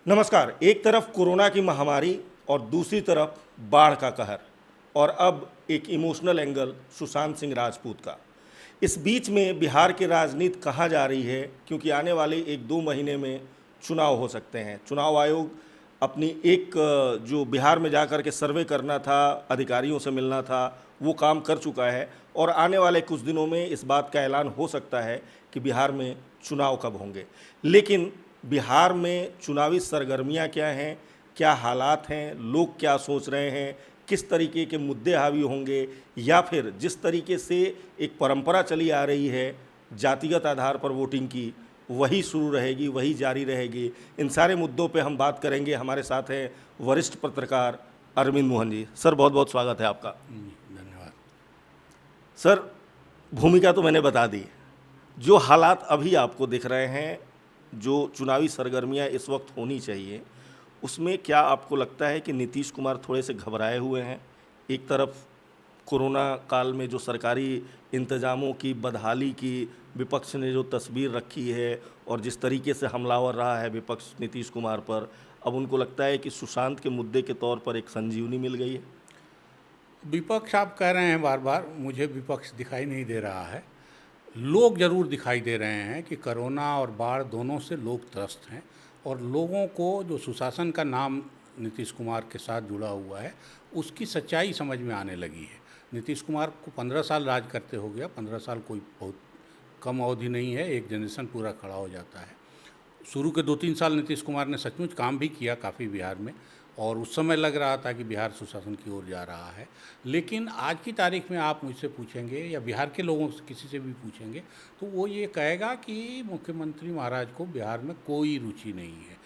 नमस्कार। एक तरफ कोरोना की महामारी और दूसरी तरफ बाढ़ का कहर और अब एक इमोशनल एंगल सुशांत सिंह राजपूत का। इस बीच में बिहार की राजनीति कहाँ जा रही है, क्योंकि आने वाले एक दो महीने में चुनाव हो सकते हैं। चुनाव आयोग अपनी जो बिहार में जा कर के सर्वे करना था, अधिकारियों से मिलना था, वो काम कर चुका है और आने वाले कुछ दिनों में इस बात का ऐलान हो सकता है कि बिहार में चुनाव कब होंगे। लेकिन बिहार में चुनावी सरगर्मियां क्या हैं, क्या हालात हैं, लोग क्या सोच रहे हैं, किस तरीके के मुद्दे हावी होंगे, या फिर जिस तरीके से एक परंपरा चली आ रही है जातिगत आधार पर वोटिंग की, वही शुरू रहेगी, वही जारी रहेगी। इन सारे मुद्दों पे हम बात करेंगे। हमारे साथ हैं वरिष्ठ पत्रकार अरविंद मोहन जी। सर, बहुत बहुत स्वागत है आपका। धन्यवाद। सर, भूमिका तो मैंने बता दी। जो हालात अभी आपको दिख रहे हैं, जो चुनावी सरगर्मियां इस वक्त होनी चाहिए, उसमें क्या आपको लगता है कि नीतीश कुमार थोड़े से घबराए हुए हैं? एक तरफ कोरोना काल में जो सरकारी इंतजामों की बदहाली की विपक्ष ने जो तस्वीर रखी है और जिस तरीके से हमलावर रहा है विपक्ष नीतीश कुमार पर, अब उनको लगता है कि सुशांत के मुद्दे के तौर पर एक संजीवनी मिल गई है। विपक्ष आप कह रहे हैं बार बार, मुझे विपक्ष दिखाई नहीं दे रहा है। लोग जरूर दिखाई दे रहे हैं कि कोरोना और बाढ़ दोनों से लोग त्रस्त हैं और लोगों को जो सुशासन का नाम नीतीश कुमार के साथ जुड़ा हुआ है उसकी सच्चाई समझ में आने लगी है। नीतीश कुमार को 15 साल राज करते हो गया। 15 साल कोई बहुत कम अवधि नहीं है, एक जनरेशन पूरा खड़ा हो जाता है। शुरू के 2-3 साल नीतीश कुमार ने सचमुच काम भी किया काफ़ी बिहार में और उस समय लग रहा था कि बिहार सुशासन की ओर जा रहा है। लेकिन आज की तारीख में आप मुझसे पूछेंगे या बिहार के लोगों से किसी से भी पूछेंगे तो वो ये कहेगा कि मुख्यमंत्री महाराज को बिहार में कोई रुचि नहीं है।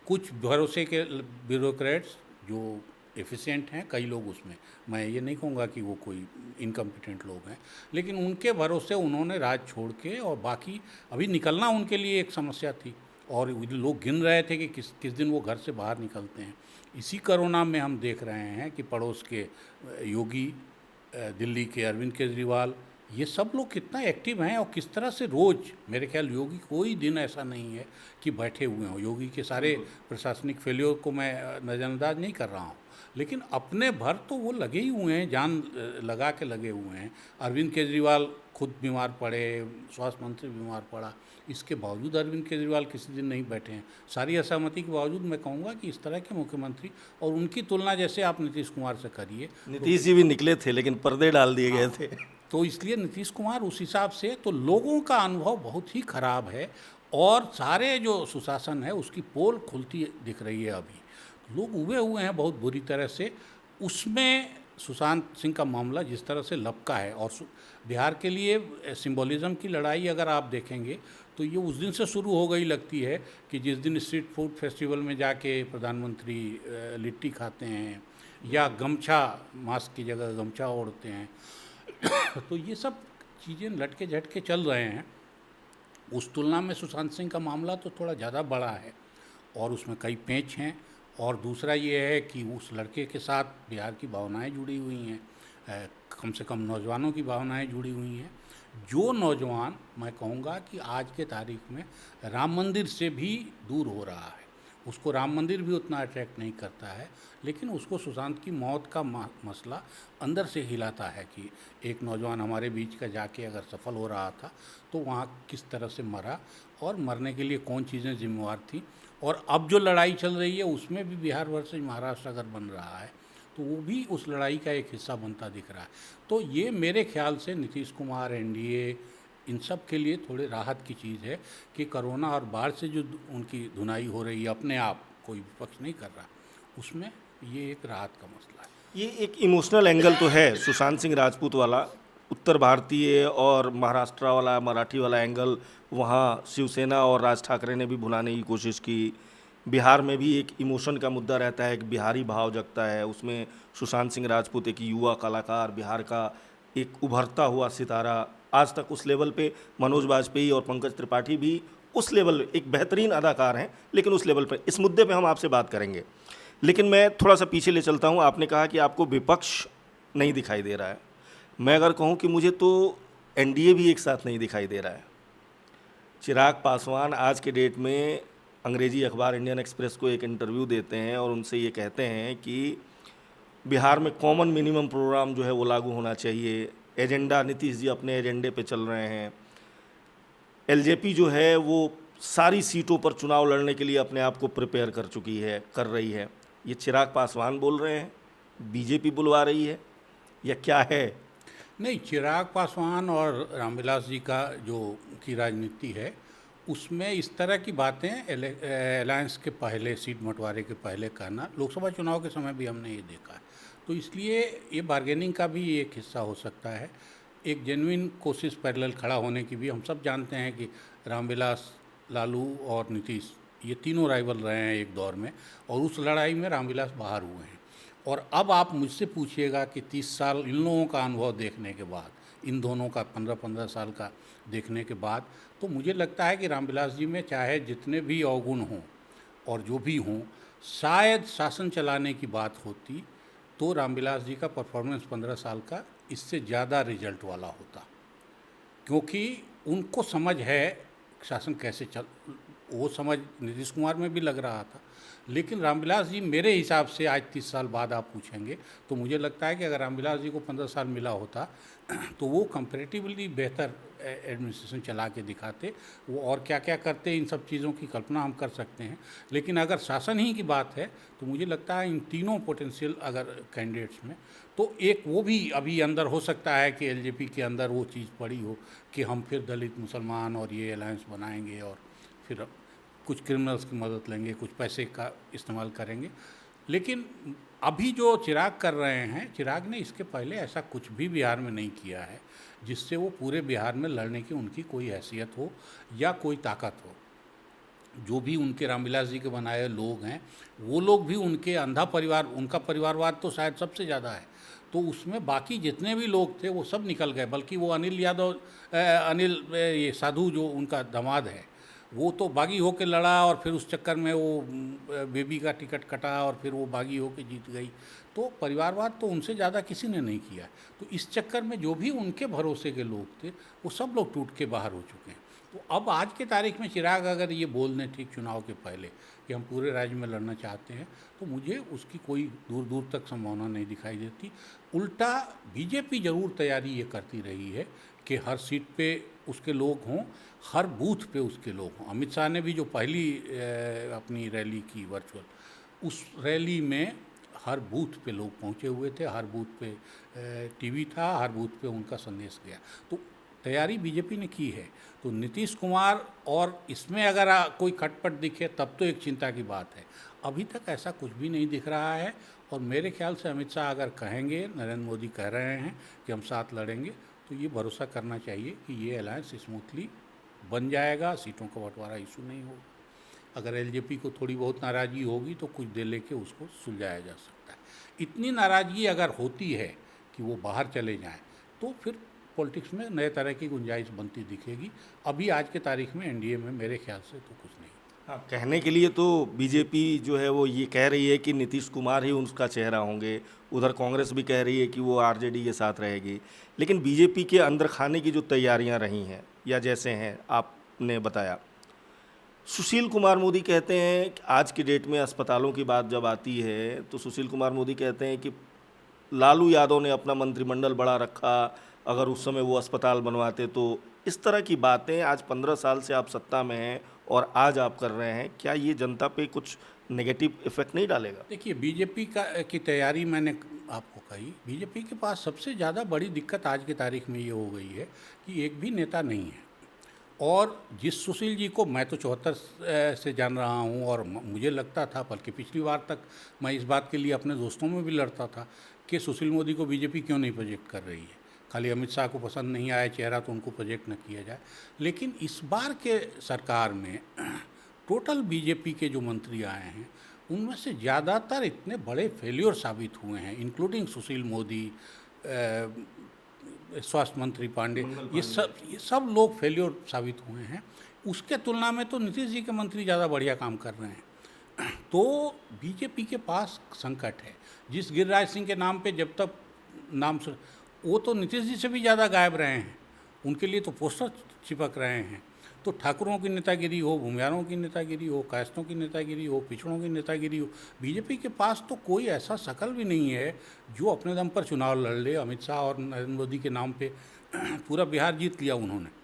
कुछ भरोसे के ब्यूरोक्रेट्स जो एफिशिएंट हैं, कई लोग उसमें, मैं ये नहीं कहूँगा कि वो कोई इनकम्पिटेंट लोग हैं, लेकिन उनके भरोसे उन्होंने राज छोड़ के, और बाकी अभी निकलना उनके लिए एक समस्या थी और लोग गिन रहे थे कि किस किस दिन वो घर से बाहर निकलते हैं। इसी कोरोना में हम देख रहे हैं कि पड़ोस के योगी, दिल्ली के अरविंद केजरीवाल, ये सब लोग कितना एक्टिव हैं और किस तरह से रोज़, मेरे ख्याल योगी कोई दिन ऐसा नहीं है कि बैठे हुए हों। योगी के सारे प्रशासनिक फेल्योर को मैं नज़रअंदाज नहीं कर रहा हूँ, लेकिन अपने भर तो वो लगे ही हुए हैं, जान लगा के लगे हुए हैं। अरविंद केजरीवाल खुद बीमार पड़े, स्वास्थ्य मंत्री बीमार पड़ा, इसके बावजूद अरविंद केजरीवाल किसी दिन नहीं बैठे हैं। सारी असहमति के बावजूद मैं कहूँगा कि इस तरह के मुख्यमंत्री, और उनकी तुलना जैसे आप नीतीश कुमार से करिए, नीतीश जी भी निकले थे लेकिन पर्दे डाल दिए गए थे। तो इसलिए नीतीश कुमार उस हिसाब से तो लोगों का अनुभव बहुत ही खराब है और सारे जो सुशासन है उसकी पोल खुलती दिख रही है। अभी लोग उबे हुए हैं बहुत बुरी तरह से। उसमें सुशांत सिंह का मामला जिस तरह से लपका है, और बिहार के लिए सिंबोलिज्म की लड़ाई अगर आप देखेंगे तो ये उस दिन से शुरू हो गई लगती है कि जिस दिन स्ट्रीट फूड फेस्टिवल में जाके प्रधानमंत्री लिट्टी खाते हैं या गमछा, मास्क की जगह गमछा ओढ़ते हैं तो ये सब चीज़ें लटके झटके चल रहे हैं। उस तुलना में सुशांत सिंह का मामला तो थोड़ा ज़्यादा बड़ा है और उसमें कई पेंच हैं। और दूसरा ये है कि उस लड़के के साथ बिहार की भावनाएं जुड़ी हुई हैं, कम से कम नौजवानों की भावनाएं जुड़ी हुई हैं। जो नौजवान, मैं कहूँगा कि आज के तारीख में राम मंदिर से भी दूर हो रहा है, उसको राम मंदिर भी उतना अट्रैक्ट नहीं करता है, लेकिन उसको सुशांत की मौत का मसला अंदर से हिलाता है कि एक नौजवान हमारे बीच का जाके अगर सफल हो रहा था तो वहाँ किस तरह से मरा और मरने के लिए कौन चीज़ें जिम्मेवार थी। और अब जो लड़ाई चल रही है उसमें भी बिहार वर्सेस महाराष्ट्र अगर बन रहा है तो वो भी उस लड़ाई का एक हिस्सा बनता दिख रहा है। तो ये मेरे ख्याल से नीतीश कुमार, एनडीए, इन सब के लिए थोड़े राहत की चीज़ है कि कोरोना और बाढ़ से जो उनकी धुनाई हो रही है, अपने आप कोई विपक्ष नहीं कर रहा, उसमें ये एक राहत का मसला है। ये एक इमोशनल एंगल तो है सुशांत सिंह राजपूत वाला, उत्तर भारतीय और महाराष्ट्र वाला, मराठी वाला एंगल वहाँ शिवसेना और राज ठाकरे ने भी भुलाने की कोशिश की। बिहार में भी एक इमोशन का मुद्दा रहता है, एक बिहारी भाव जगता है उसमें। सुशांत सिंह राजपूत एक युवा कलाकार, बिहार का एक उभरता हुआ सितारा, आज तक उस लेवल पे मनोज वाजपेयी और पंकज त्रिपाठी भी उस लेवल, एक बेहतरीन अदाकार हैं, लेकिन उस लेवल पे, इस मुद्दे पे हम आपसे बात करेंगे। लेकिन मैं थोड़ा सा पीछे ले चलता हूँ। आपने कहा कि आपको विपक्ष नहीं दिखाई दे रहा है। मैं अगर कहूँ कि मुझे तो एनडीए भी एक साथ नहीं दिखाई दे रहा है। चिराग पासवान आज के डेट में अंग्रेजी अखबार इंडियन एक्सप्रेस को एक इंटरव्यू देते हैं और उनसे ये कहते हैं कि बिहार में कॉमन मिनिमम प्रोग्राम जो है वो लागू होना चाहिए। एजेंडा, नीतीश जी अपने एजेंडे पे चल रहे हैं। एलजेपी जो है वो सारी सीटों पर चुनाव लड़ने के लिए अपने आप को प्रिपेयर कर रही है। ये चिराग पासवान बोल रहे हैं, बीजेपी बुलवा रही है, या क्या है? नहीं, चिराग पासवान और रामविलास जी का जो की राजनीति है उसमें इस तरह की बातें अलायंस के पहले, सीट बंटवारे के पहले कहना लोकसभा चुनाव के समय भी हमने ये देखा है। तो इसलिए ये बार्गेनिंग का भी एक हिस्सा हो सकता है, एक जेन्युइन कोशिश पैरेलल खड़ा होने की भी। हम सब जानते हैं कि रामविलास, लालू और नीतीश ये तीनों राइवल रहे हैं एक दौर में, और उस लड़ाई में रामविलास बाहर हुए हैं। और अब आप मुझसे पूछिएगा कि 30 साल इन लोगों का अनुभव देखने के बाद, इन दोनों का 15-15 साल का देखने के बाद, तो मुझे लगता है कि रामविलास जी में चाहे जितने भी अवगुण हों और जो भी हों, शायद शासन चलाने की बात होती तो रामविलास जी का परफॉर्मेंस 15 साल का इससे ज़्यादा रिजल्ट वाला होता, क्योंकि उनको समझ है शासन कैसे चल, वो समझ नीतीश कुमार में भी लग रहा था। लेकिन रामविलास जी मेरे हिसाब से आज 30 साल बाद आप पूछेंगे तो मुझे लगता है कि अगर रामविलास जी को 15 साल मिला होता तो वो कंपैरेटिवली बेहतर एडमिनिस्ट्रेशन चला के दिखाते। वो और क्या क्या करते, इन सब चीज़ों की कल्पना हम कर सकते हैं। लेकिन अगर शासन ही की बात है तो मुझे लगता है इन तीनों पोटेंशियल अगर कैंडिडेट्स में, तो एक वो भी अभी अंदर हो सकता है कि एलजेपी के अंदर वो चीज़ पड़ी हो कि हम फिर दलित, मुसलमान और ये अलायंस बनाएंगे और फिर कुछ क्रिमिनल्स की मदद लेंगे, कुछ पैसे का इस्तेमाल करेंगे। लेकिन अभी जो चिराग कर रहे हैं, चिराग ने इसके पहले ऐसा कुछ भी बिहार में नहीं किया है जिससे वो पूरे बिहार में लड़ने की उनकी कोई हैसियत हो या कोई ताकत हो। जो भी उनके रामविलास जी के बनाए लोग हैं, वो लोग भी उनके अंधा परिवार, उनका परिवारवाद तो शायद सबसे ज़्यादा है, तो उसमें बाकी जितने भी लोग थे वो सब निकल गए। बल्कि वो अनिल यादव, ये साधु जो उनका दामाद है, वो तो बागी होकर लड़ा और फिर उस चक्कर में वो बेबी का टिकट कटा और फिर वो बागी होकर जीत गई। तो परिवारवाद तो उनसे ज़्यादा किसी ने नहीं किया। तो इस चक्कर में जो भी उनके भरोसे के लोग थे वो सब लोग टूट के बाहर हो चुके हैं। तो अब आज के तारीख में चिराग अगर ये बोल दें ठीक चुनाव के पहले कि हम पूरे राज्य में लड़ना चाहते हैं, तो मुझे उसकी कोई दूर दूर तक संभावना नहीं दिखाई देती। उल्टा बीजेपी ज़रूर तैयारी ये करती रही है कि हर सीट पे उसके लोग हों, हर बूथ पे उसके लोग हों। अमित शाह ने भी जो पहली अपनी रैली की वर्चुअल, उस रैली में हर बूथ पे लोग पहुंचे हुए थे, हर बूथ पे टीवी था, हर बूथ पे उनका संदेश गया। तो तैयारी बीजेपी ने की है। तो नीतीश कुमार और इसमें अगर कोई खटपट दिखे तब तो एक चिंता की बात है। अभी तक ऐसा कुछ भी नहीं दिख रहा है। और मेरे ख्याल से अमित शाह अगर कहेंगे, नरेंद्र मोदी कह रहे हैं कि हम साथ लड़ेंगे, तो ये भरोसा करना चाहिए कि ये अलायंस स्मूथली बन जाएगा, सीटों का बंटवारा इशू नहीं होगा। अगर एलजेपी को थोड़ी बहुत नाराज़गी होगी तो कुछ देर लेके उसको सुलझाया जा सकता है। इतनी नाराज़गी अगर होती है कि वो बाहर चले जाएं, तो फिर पॉलिटिक्स में नए तरह की गुंजाइश बनती दिखेगी। अभी आज के तारीख में एनडीए में मेरे ख्याल से तो कुछ नहीं। हाँ, कहने के लिए तो बीजेपी जो है वो ये कह रही है कि नीतीश कुमार ही उसका चेहरा होंगे, उधर कांग्रेस भी कह रही है कि वो आरजेडी के साथ रहेगी। लेकिन बीजेपी के अंदर खाने की जो तैयारियां रही हैं या जैसे हैं आपने बताया, सुशील कुमार मोदी कहते हैं कि आज की डेट में अस्पतालों की बात जब आती है तो सुशील कुमार मोदी कहते हैं कि लालू यादव ने अपना मंत्रिमंडल बड़ा रखा, अगर उस समय वो अस्पताल बनवाते तो। इस तरह की बातें आज 15 साल से आप सत्ता में हैं और आज आप कर रहे हैं, क्या ये जनता पे कुछ नेगेटिव इफेक्ट नहीं डालेगा? देखिए, बीजेपी की तैयारी मैंने आपको कही, बीजेपी के पास सबसे ज़्यादा बड़ी दिक्कत आज की तारीख में ये हो गई है कि एक भी नेता नहीं है। और जिस सुशील जी को मैं तो 74 से जान रहा हूँ, और मुझे लगता था, बल्कि पिछली बार तक मैं इस बात के लिए अपने दोस्तों में भी लड़ता था कि सुशील मोदी को बीजेपी क्यों नहीं प्रोजेक्ट कर रही है। खाली अमित शाह को पसंद नहीं आया चेहरा तो उनको प्रोजेक्ट न किया जाए। लेकिन इस बार के सरकार में टोटल बीजेपी के जो मंत्री आए हैं उनमें से ज़्यादातर इतने बड़े फेल्योर साबित हुए हैं, इंक्लूडिंग सुशील मोदी, स्वास्थ्य मंत्री पांडे, ये सब लोग फेल्योर साबित हुए हैं। उसके तुलना में तो नीतीश जी के मंत्री ज़्यादा बढ़िया काम कर रहे हैं। तो बीजेपी के पास संकट है। जिस गिरिराज सिंह के नाम पे जब तक नाम सुन, वो तो नीतीश जी से भी ज़्यादा गायब रहे हैं, उनके लिए तो पोस्टर चिपक रहे हैं। तो ठाकुरों की नेतागिरी हो, भूमिहारों की नेतागिरी हो, कायस्थों की नेतागिरी हो, पिछड़ों की नेतागिरी हो, बीजेपी के पास तो कोई ऐसा शकल भी नहीं है जो अपने दम पर चुनाव लड़ ले। अमित शाह और नरेंद्र मोदी के नाम पे पूरा बिहार जीत लिया उन्होंने।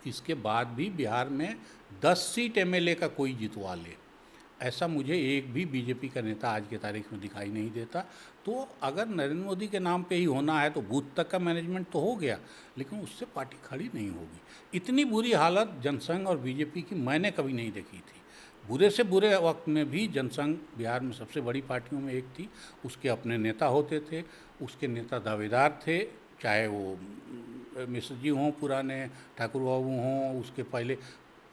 इसके बाद भी बिहार में 10 सीट एमएलए का कोई जितवा ले, ऐसा मुझे एक भी बीजेपी का नेता आज के तारीख में दिखाई नहीं देता। तो अगर नरेंद्र मोदी के नाम पे ही होना है तो बूथ तक का मैनेजमेंट तो हो गया, लेकिन उससे पार्टी खड़ी नहीं होगी। इतनी बुरी हालत जनसंघ और बीजेपी की मैंने कभी नहीं देखी थी। बुरे से बुरे वक्त में भी जनसंघ बिहार में सबसे बड़ी पार्टियों में एक थी। उसके अपने नेता होते थे, उसके नेता दावेदार थे, चाहे वो मिश्र जी हों पुराने, ठाकुर बाबू हों, उसके पहले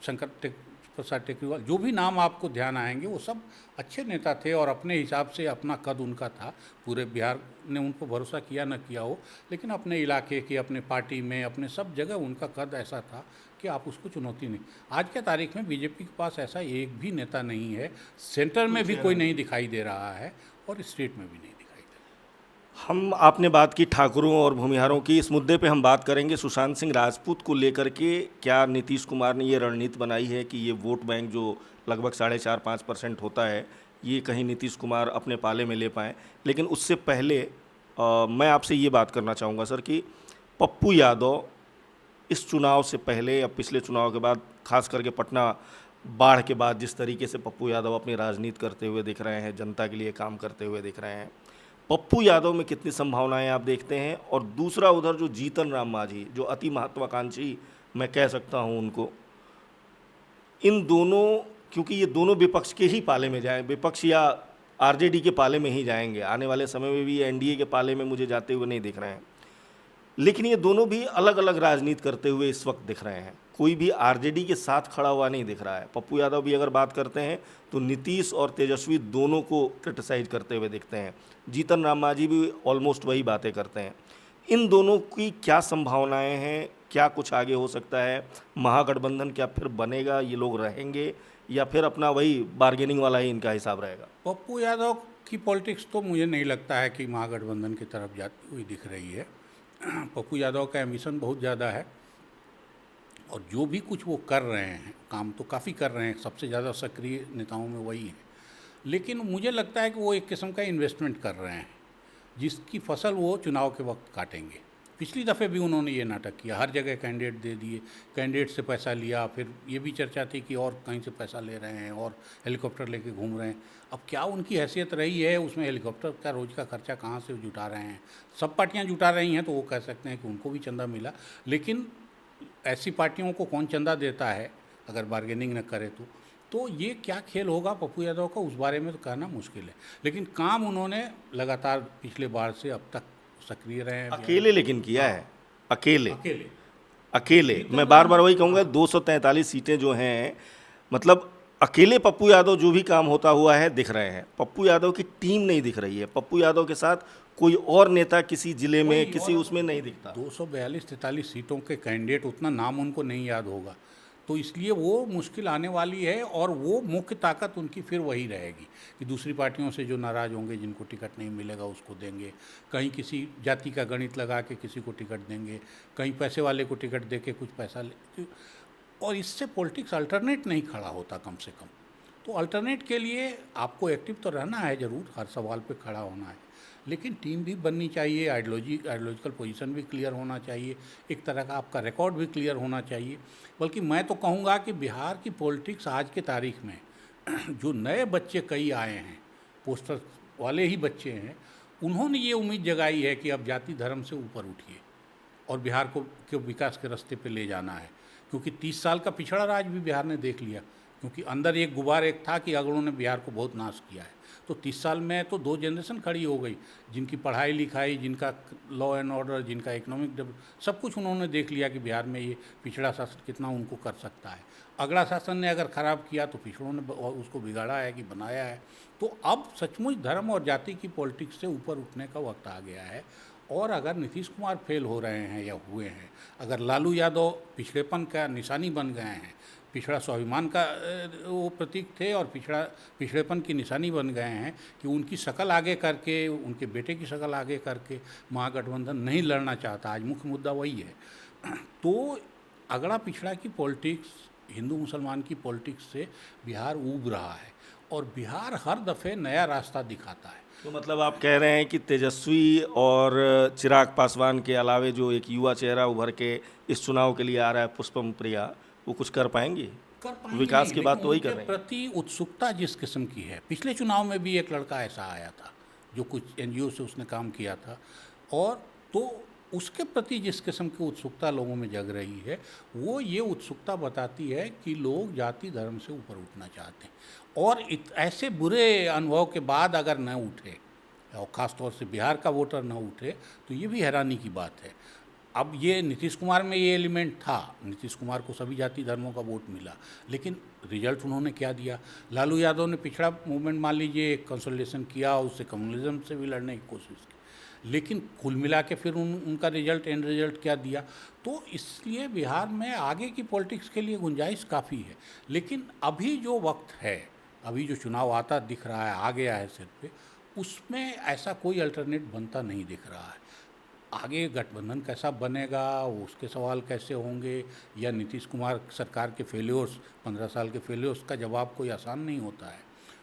शंकर प्रसाद टेकरीवाल, जो भी नाम आपको ध्यान आएंगे वो सब अच्छे नेता थे और अपने हिसाब से अपना कद उनका था। पूरे बिहार ने उनको भरोसा किया न किया हो, लेकिन अपने इलाके की, अपने पार्टी में, अपने सब जगह उनका कद ऐसा था कि आप उसको चुनौती नहीं। आज के तारीख में बीजेपी के पास ऐसा एक भी नेता नहीं है, सेंटर में भी कोई नहीं दिखाई दे रहा है और स्टेट में भी नहीं दिखाई दे रहा। हम आपने बात की ठाकुरों और भूमिहारों की, इस मुद्दे पे हम बात करेंगे। सुशांत सिंह राजपूत को लेकर के क्या नीतीश कुमार ने ये रणनीति बनाई है कि ये वोट बैंक जो लगभग 4.5-5% होता है, ये कहीं नीतीश कुमार अपने पाले में ले पाएँ। लेकिन उससे पहले मैं आपसे ये बात करना चाहूँगा सर कि पप्पू यादव इस चुनाव से पहले या पिछले चुनाव के बाद, खास करके पटना बाढ़ के बाद, जिस तरीके से पप्पू यादव अपनी राजनीति करते हुए दिख रहे हैं, जनता के लिए काम करते हुए दिख रहे हैं, पप्पू यादव में कितनी संभावनाएं आप देखते हैं? और दूसरा उधर जो जीतन राम मांझी, जो अति महत्वाकांक्षी मैं कह सकता हूं उनको, इन दोनों, क्योंकि ये दोनों विपक्ष के ही पाले में जाएं, विपक्ष या आरजेडी के पाले में ही जाएंगे, आने वाले समय में भी एनडीए के पाले में मुझे जाते हुए नहीं दिख रहे हैं। लेकिन ये दोनों भी अलग अलग राजनीति करते हुए इस वक्त दिख रहे हैं, कोई भी आरजेडी के साथ खड़ा हुआ नहीं दिख रहा है। पप्पू यादव भी अगर बात करते हैं तो नीतीश और तेजस्वी दोनों को क्रिटिसाइज करते हुए दिखते हैं। जीतन राम मांझी भी ऑलमोस्ट वही बातें करते हैं। इन दोनों की क्या संभावनाएं हैं? क्या कुछ आगे हो सकता है? महागठबंधन क्या फिर बनेगा? ये लोग रहेंगे या फिर अपना वही बार्गेनिंग वाला ही इनका हिसाब रहेगा? पप्पू यादव की पॉलिटिक्स तो मुझे नहीं लगता है कि महागठबंधन की तरफ जाती हुई दिख रही है। पप्पू यादव का एम्बिशन बहुत ज़्यादा है और जो भी कुछ वो कर रहे हैं, काम तो काफ़ी कर रहे हैं, सबसे ज़्यादा सक्रिय नेताओं में वही है। लेकिन मुझे लगता है कि वो एक किस्म का इन्वेस्टमेंट कर रहे हैं जिसकी फसल वो चुनाव के वक्त काटेंगे। पिछली दफ़े भी उन्होंने ये नाटक किया, हर जगह कैंडिडेट दे दिए, कैंडिडेट से पैसा लिया, फिर ये भी चर्चा थी कि और कहीं से पैसा ले रहे हैं और हेलीकॉप्टर लेके घूम रहे हैं। अब क्या उनकी हैसियत रही है उसमें, हेलीकॉप्टर का रोज़ का खर्चा कहाँ से जुटा रहे हैं? सब पार्टियाँ जुटा रही हैं तो वो कह सकते हैं कि उनको भी चंदा मिला, लेकिन ऐसी पार्टियों को कौन चंदा देता है अगर बार्गेनिंग न करे तो ये क्या खेल होगा पप्पू यादव का, उस बारे में तो कहना मुश्किल है। लेकिन काम उन्होंने लगातार पिछले बार से अब तक सक्रिय रहे हैं। अकेले लेकिन किया है, अकेले अकेले अकेले मैं बार बार वही कहूँगा, 243 सीटें जो हैं, मतलब अकेले पप्पू यादव जो भी काम होता हुआ है दिख रहे हैं। पप्पू यादव की टीम नहीं दिख रही है, पप्पू यादव के साथ कोई और नेता किसी जिले में, किसी उसमें नहीं दिखता। 242-43 सीटों के कैंडिडेट, उतना नाम उनको नहीं याद होगा, तो इसलिए वो मुश्किल आने वाली है। और वो मुख्य ताकत उनकी फिर वही रहेगी कि दूसरी पार्टियों से जो नाराज़ होंगे, जिनको टिकट नहीं मिलेगा उसको देंगे, कहीं किसी जाति का गणित लगा के किसी को टिकट देंगे, कहीं पैसे वाले को टिकट दे के कुछ पैसा ले, और इससे पॉलिटिक्स अल्टरनेट नहीं खड़ा होता कम से कम। तो अल्टरनेट के लिए आपको एक्टिव तो रहना है ज़रूर, हर सवाल पे खड़ा होना है, लेकिन टीम भी बननी चाहिए, आइडियोलॉजिकल पोजीशन भी क्लियर होना चाहिए, एक तरह का आपका रिकॉर्ड भी क्लियर होना चाहिए। बल्कि मैं तो कहूँगा कि बिहार की पॉलिटिक्स आज के तारीख में जो नए बच्चे कई आए हैं, पोस्टर वाले ही बच्चे हैं, उन्होंने ये उम्मीद जगाई है कि अब जाति धर्म से ऊपर उठिए और बिहार को विकास के रास्ते पे ले जाना है। क्योंकि 30 साल का पिछड़ा राज भी बिहार ने देख लिया, क्योंकि अंदर एक गुबार एक था कि अगड़ों ने बिहार को बहुत नाश किया है। तो 30 साल में तो 2 जनरेशन खड़ी हो गई, जिनकी पढ़ाई लिखाई, जिनका लॉ एंड ऑर्डर, जिनका इकोनॉमिक डेवलप, सब कुछ उन्होंने देख लिया कि बिहार में ये पिछड़ा शासन कितना उनको कर सकता है। अगला शासन ने अगर ख़राब किया तो पिछड़ों ने उसको बिगाड़ा है कि बनाया है। तो अब सचमुच धर्म और जाति की पॉलिटिक्स से ऊपर उठने का वक्त आ गया है। और अगर नीतीश कुमार फेल हो रहे हैं या हुए हैं, अगर लालू यादव पिछड़ेपन का निशानी बन गए हैं, पिछड़ा स्वाभिमान का वो प्रतीक थे और पिछड़ेपन की निशानी बन गए हैं कि उनकी शक्ल आगे करके, उनके बेटे की शक्ल आगे करके महागठबंधन नहीं लड़ना चाहता, आज मुख्य मुद्दा वही है। तो अगड़ा पिछड़ा की पॉलिटिक्स, हिंदू मुसलमान की पॉलिटिक्स से बिहार ऊब रहा है और बिहार हर दफ़े नया रास्ता दिखाता है। तो मतलब आप कह रहे हैं कि तेजस्वी और चिराग पासवान के अलावे जो एक युवा चेहरा उभर के इस चुनाव के लिए आ रहा है, पुष्पम प्रिया, वो कुछ कर पाएंगी? कर पाएंगे विकास नहीं, की बात लेकिन तो वही कर उनके रहे हैं। प्रति उत्सुकता जिस किस्म की है, पिछले चुनाव में भी एक लड़का ऐसा आया था जो कुछ एनजीओ से उसने काम किया था, और तो उसके प्रति जिस किस्म की उत्सुकता लोगों में जग रही है, वो ये उत्सुकता बताती है कि लोग जाति धर्म से ऊपर उठना चाहते हैं। और ऐसे बुरे अनुभव के बाद अगर न उठे, और ख़ास तौर से बिहार का वोटर न उठे, तो ये भी हैरानी की बात है। अब ये नीतीश कुमार में ये एलिमेंट था, नीतीश कुमार को सभी जाति धर्मों का वोट मिला, लेकिन रिजल्ट उन्होंने क्या दिया? लालू यादव ने पिछड़ा मूवमेंट मान लीजिए कंसोलिडेशन किया, उससे कम्युनलिज्म से भी लड़ने की कोशिश की, लेकिन कुल मिला के फिर उनका रिजल्ट, एंड रिजल्ट क्या दिया? तो इसलिए बिहार में आगे की पॉलिटिक्स के लिए गुंजाइश काफ़ी है। लेकिन अभी जो वक्त है, अभी जो चुनाव आता दिख रहा है, आ गया है सिर पे, उसमें ऐसा कोई अल्टरनेट बनता नहीं दिख रहा है। आगे गठबंधन कैसा बनेगा, उसके सवाल कैसे होंगे, या नीतीश कुमार सरकार के फेल्योर्स, 15 साल के फेल्योर्स का जवाब कोई आसान नहीं होता है,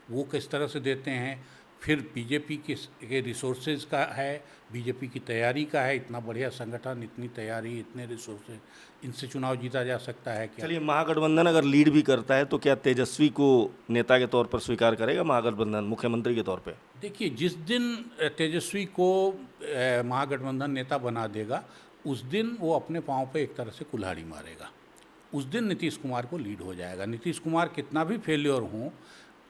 वो किस तरह से देते हैं। फिर बीजेपी के रिसोर्सेज का है, बीजेपी की तैयारी का है, इतना बढ़िया संगठन, इतनी तैयारी, इतने रिसोर्सेज, इनसे चुनाव जीता जा सकता है क्या? चलिए, महागठबंधन अगर लीड भी करता है तो क्या तेजस्वी को नेता के तौर पर स्वीकार करेगा महागठबंधन, मुख्यमंत्री के तौर पे? देखिए, जिस दिन तेजस्वी को महागठबंधन नेता बना देगा, उस दिन वो अपने पाँव पे एक तरह से कुल्हाड़ी मारेगा। उस दिन नीतीश कुमार को लीड हो जाएगा। नीतीश कुमार कितना भी फेल्योर हों,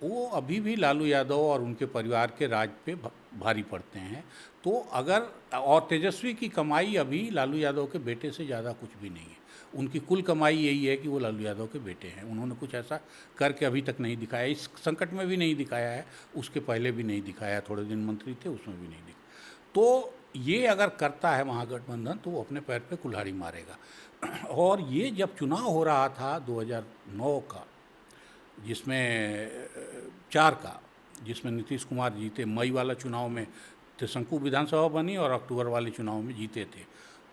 वो अभी भी लालू यादव और उनके परिवार के राज पे भारी पड़ते हैं। तो अगर, और तेजस्वी की कमाई अभी लालू यादव के बेटे से ज़्यादा कुछ भी नहीं है। उनकी कुल कमाई यही है कि वो लालू यादव के बेटे हैं। उन्होंने कुछ ऐसा करके अभी तक नहीं दिखाया, इस संकट में भी नहीं दिखाया है, उसके पहले भी नहीं दिखाया, थोड़े दिन मंत्री थे उसमें भी नहीं दिखाया। तो ये अगर करता है महागठबंधन, तो वो अपने पैर पे कुल्हाड़ी मारेगा। और ये जब चुनाव हो रहा था 2009 का, जिसमें 4 का, जिसमें नीतीश कुमार जीते, मई वाला चुनाव में त्रिशंकु विधानसभा बनी और अक्टूबर वाले चुनाव में जीते थे,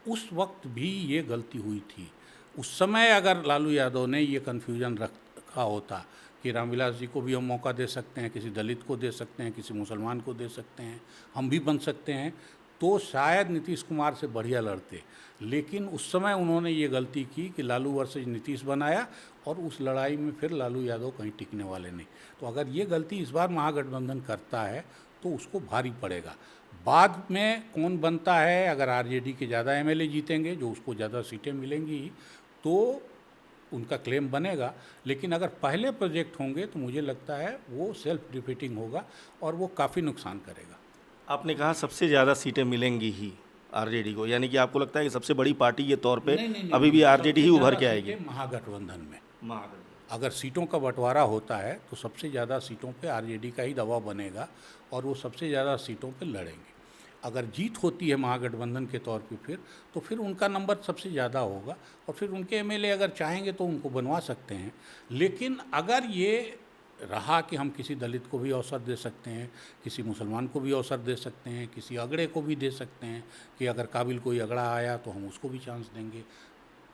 उस वक्त भी ये गलती हुई थी। उस समय अगर लालू यादव ने ये कन्फ्यूजन रखा होता कि रामविलास जी को भी हम मौका दे सकते हैं, किसी दलित को दे सकते हैं, किसी मुसलमान को दे सकते हैं, हम भी बन सकते हैं, तो शायद नीतीश कुमार से बढ़िया लड़ते। लेकिन उस समय उन्होंने ये गलती की कि लालू वर्सेज नीतीश बनाया, और उस लड़ाई में फिर लालू यादव कहीं टिकने वाले नहीं। तो अगर ये गलती इस बार महागठबंधन करता है तो उसको भारी पड़ेगा। बाद में कौन बनता है, अगर आरजेडी के ज़्यादा एमएलए जीतेंगे, जो उसको ज़्यादा सीटें मिलेंगी, तो उनका क्लेम बनेगा। लेकिन अगर पहले प्रोजेक्ट होंगे तो मुझे लगता है वो सेल्फ डिफीटिंग होगा और वो काफ़ी नुकसान करेगा। आपने कहा सबसे ज़्यादा सीटें मिलेंगी ही आरजेडी को, यानी कि आपको लगता है कि सबसे बड़ी पार्टी के तौर पे अभी भी आरजेडी ही उभर के आएगी महागठबंधन में? महागठबंधन। अगर सीटों का बंटवारा होता है तो सबसे ज़्यादा सीटों पे आरजेडी का ही दबाव बनेगा और वो सबसे ज़्यादा सीटों पे लड़ेंगे। अगर जीत होती है महागठबंधन के तौर पे तो फिर उनका नंबर सबसे ज़्यादा होगा, और फिर उनके एमएलए अगर चाहेंगे तो उनको बनवा सकते हैं। लेकिन अगर ये रहा कि हम किसी दलित को भी अवसर दे सकते हैं, किसी मुसलमान को भी अवसर दे सकते हैं, किसी अगड़े को भी दे सकते हैं, कि अगर काबिल कोई अगड़ा आया तो हम उसको भी चांस देंगे,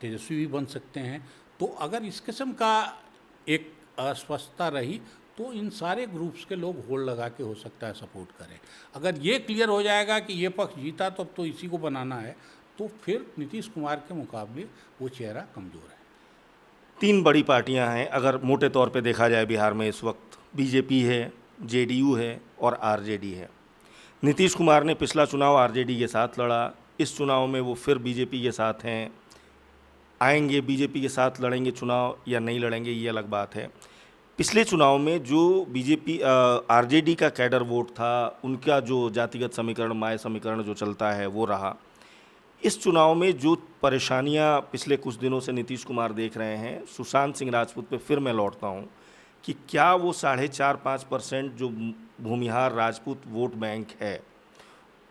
तेजस्वी भी बन सकते हैं। तो अगर इस किस्म का एक अस्पष्टता रही तो इन सारे ग्रुप्स के लोग होल्ड लगा के हो सकता है सपोर्ट करें। अगर ये क्लियर हो जाएगा कि ये पक्ष जीता तो अब तो इसी को बनाना है, तो फिर नीतीश कुमार के मुकाबले वो चेहरा कमज़ोर है। 3 बड़ी पार्टियां हैं अगर मोटे तौर पे देखा जाए बिहार में इस वक्त, बीजेपी है, जेडीयू है और आरजेडी है। नीतीश कुमार ने पिछला चुनाव आरजेडी के साथ लड़ा, इस चुनाव में वो फिर बीजेपी के साथ हैं। आएंगे बीजेपी के साथ लड़ेंगे चुनाव या नहीं लड़ेंगे, ये अलग बात है। पिछले चुनाव में जो बीजेपी आरजेडी का कैडर वोट था, उनका जो जातिगत समीकरण, माय समीकरण जो चलता है वो रहा। इस चुनाव में जो परेशानियां पिछले कुछ दिनों से नीतीश कुमार देख रहे हैं, सुशांत सिंह राजपूत पे फिर मैं लौटता हूं कि क्या वो 4.5-5% जो भूमिहार राजपूत वोट बैंक है,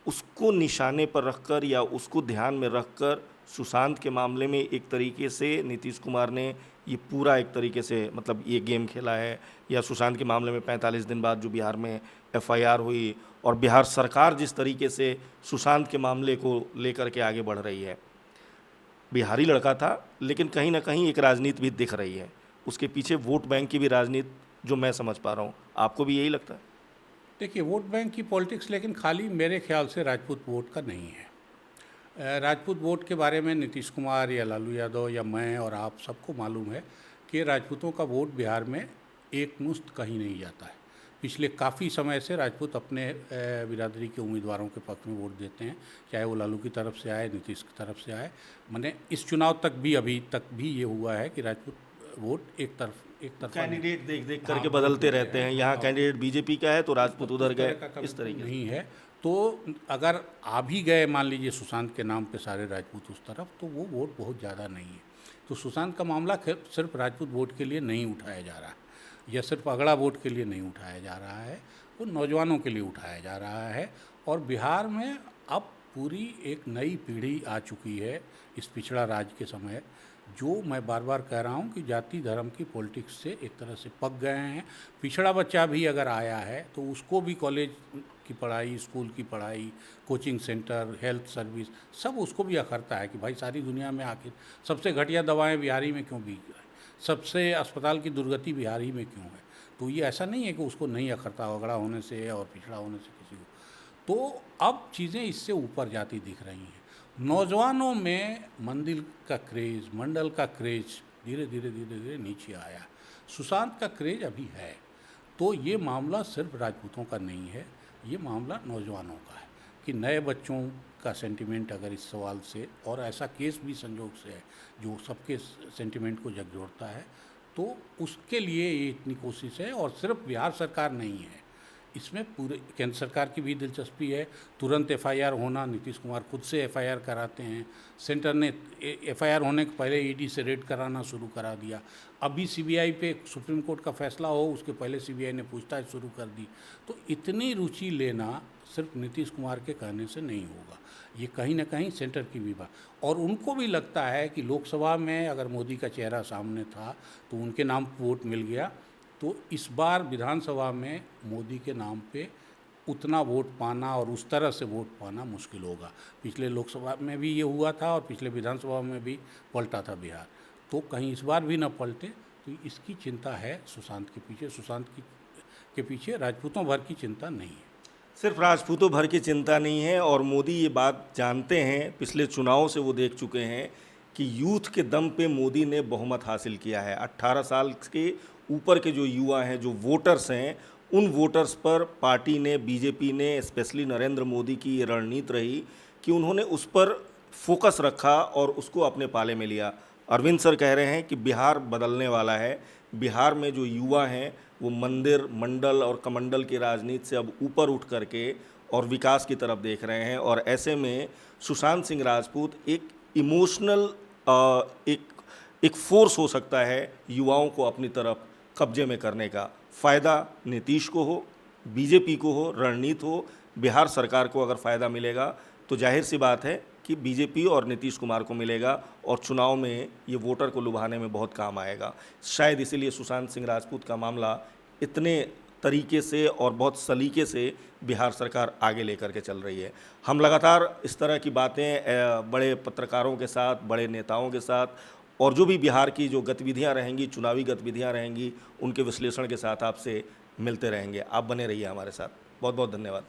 उसको निशाने पर रखकर या उसको ध्यान में रखकर सुशांत के मामले में एक तरीके से नीतीश कुमार ने ये पूरा एक तरीके से मतलब ये गेम खेला है, या सुशांत के मामले में 45 दिन बाद जो बिहार में एफआईआर हुई और बिहार सरकार जिस तरीके से सुशांत के मामले को लेकर के आगे बढ़ रही है, बिहारी लड़का था, लेकिन कहीं ना कहीं एक राजनीति भी दिख रही है उसके पीछे, वोट बैंक की भी राजनीति, जो मैं समझ पा रहा हूँ। आपको भी यही लगता है? देखिए, वोट बैंक की पॉलिटिक्स लेकिन खाली मेरे ख्याल से राजपूत वोट का नहीं है। राजपूत वोट के बारे में नीतीश कुमार या लालू यादव या मैं और आप सबको मालूम है कि राजपूतों का वोट बिहार में एक मुश्त कहीं नहीं जाता है। पिछले काफ़ी समय से राजपूत अपने बिरादरी के उम्मीदवारों के पक्ष में वोट देते हैं, चाहे वो लालू की तरफ से आए, नीतीश की तरफ से आए। मैंने इस चुनाव तक भी अभी तक भी ये हुआ है कि राजपूत वोट एक तरफ कैंडिडेट देख देख करके हाँ, बदलते वोट रहते हैं, यहाँ हाँ, कैंडिडेट बीजेपी का है तो राजपूत उधर उस तरह गए, का इस तरीके से। नहीं है। तो अगर आ भी गए मान लीजिए सुशांत के नाम पे सारे राजपूत उस तरफ, तो वो वोट बहुत ज़्यादा नहीं है। तो सुशांत का मामला सिर्फ राजपूत वोट के लिए नहीं उठाया जा रहा है, या सिर्फ अगड़ा वोट के लिए नहीं उठाया जा रहा है, वो नौजवानों के लिए उठाया जा रहा है। और बिहार में अब पूरी एक नई पीढ़ी आ चुकी है इस पिछड़ा राज के समय, जो मैं बार बार कह रहा हूँ कि जाति धर्म की पॉलिटिक्स से एक तरह से पक गए हैं। पिछड़ा बच्चा भी अगर आया है तो उसको भी कॉलेज की पढ़ाई, स्कूल की पढ़ाई, कोचिंग सेंटर, हेल्थ सर्विस, सब उसको भी अखरता है कि भाई सारी दुनिया में आखिर सबसे घटिया दवाएं बिहारी में क्यों बिक रही, सबसे अस्पताल की दुर्गति बिहारी में क्यों है। तो ये ऐसा नहीं है कि उसको नहीं अखरता अगड़ा होने से और पिछड़ा होने से किसी को। तो अब चीज़ें इससे ऊपर जाती दिख रही हैं। नौजवानों में मंदिर का क्रेज़, मंडल का क्रेज़ धीरे धीरे नीचे आया। सुशांत का क्रेज़ अभी है। तो ये मामला सिर्फ राजपूतों का नहीं है, ये मामला नौजवानों का है कि नए बच्चों का सेंटिमेंट अगर इस सवाल से, और ऐसा केस भी संजोग से है जो सबके सेंटिमेंट को झकझोरता है, तो उसके लिए ये इतनी कोशिश है। और सिर्फ बिहार सरकार नहीं है, इसमें पूरे केंद्र सरकार की भी दिलचस्पी है। तुरंत एफआईआर होना, नीतीश कुमार खुद से एफआईआर कराते हैं। सेंटर ने एफआईआर होने के पहले ईडी से रेड कराना शुरू करा दिया। अभी सीबीआई पे सुप्रीम कोर्ट का फैसला हो उसके पहले सीबीआई ने पूछताछ शुरू कर दी। तो इतनी रुचि लेना सिर्फ नीतीश कुमार के कहने से नहीं होगा, ये कहीं ना कहीं सेंटर की भी बात। और उनको भी लगता है कि लोकसभा में अगर मोदी का चेहरा सामने था तो उनके नाम वोट मिल गया, तो इस बार विधानसभा में मोदी के नाम पे उतना वोट पाना और उस तरह से वोट पाना मुश्किल होगा। पिछले लोकसभा में भी ये हुआ था और पिछले विधानसभा में भी पलटा था बिहार, तो कहीं इस बार भी न पलटे। तो इसकी चिंता है सुशांत के पीछे। सुशांत के पीछे राजपूतों भर की चिंता नहीं है। सिर्फ राजपूतों भर की चिंता नहीं है, और मोदी ये बात जानते हैं, पिछले चुनाव से वो देख चुके हैं कि यूथ के दम पे मोदी ने बहुमत हासिल किया है। 18 साल के ऊपर के जो युवा हैं, जो वोटर्स हैं, उन वोटर्स पर पार्टी ने, बीजेपी ने, स्पेशली नरेंद्र मोदी की ये रणनीति रही कि उन्होंने उस पर फोकस रखा और उसको अपने पाले में लिया। अरविंद सर कह रहे हैं कि बिहार बदलने वाला है। बिहार में जो युवा हैं वो मंदिर, मंडल और कमंडल की राजनीति से अब ऊपर उठ करके और विकास की तरफ देख रहे हैं। और ऐसे में सुशांत सिंह राजपूत एक इमोशनल एक फोर्स हो सकता है युवाओं को अपनी तरफ कब्जे में करने का। फ़ायदा नीतीश को हो, बीजेपी को हो, रणनीति हो, बिहार सरकार को अगर फ़ायदा मिलेगा तो जाहिर सी बात है कि बीजेपी और नीतीश कुमार को मिलेगा और चुनाव में ये वोटर को लुभाने में बहुत काम आएगा। शायद इसीलिए सुशांत सिंह राजपूत का मामला इतने तरीके से और बहुत सलीके से बिहार सरकार आगे लेकर के चल रही है। हम लगातार इस तरह की बातें बड़े पत्रकारों के साथ, बड़े नेताओं के साथ, और जो भी बिहार की जो गतिविधियां रहेंगी, चुनावी गतिविधियां रहेंगी, उनके विश्लेषण के साथ आपसे मिलते रहेंगे। आप बने रहिए हमारे साथ। बहुत बहुत धन्यवाद।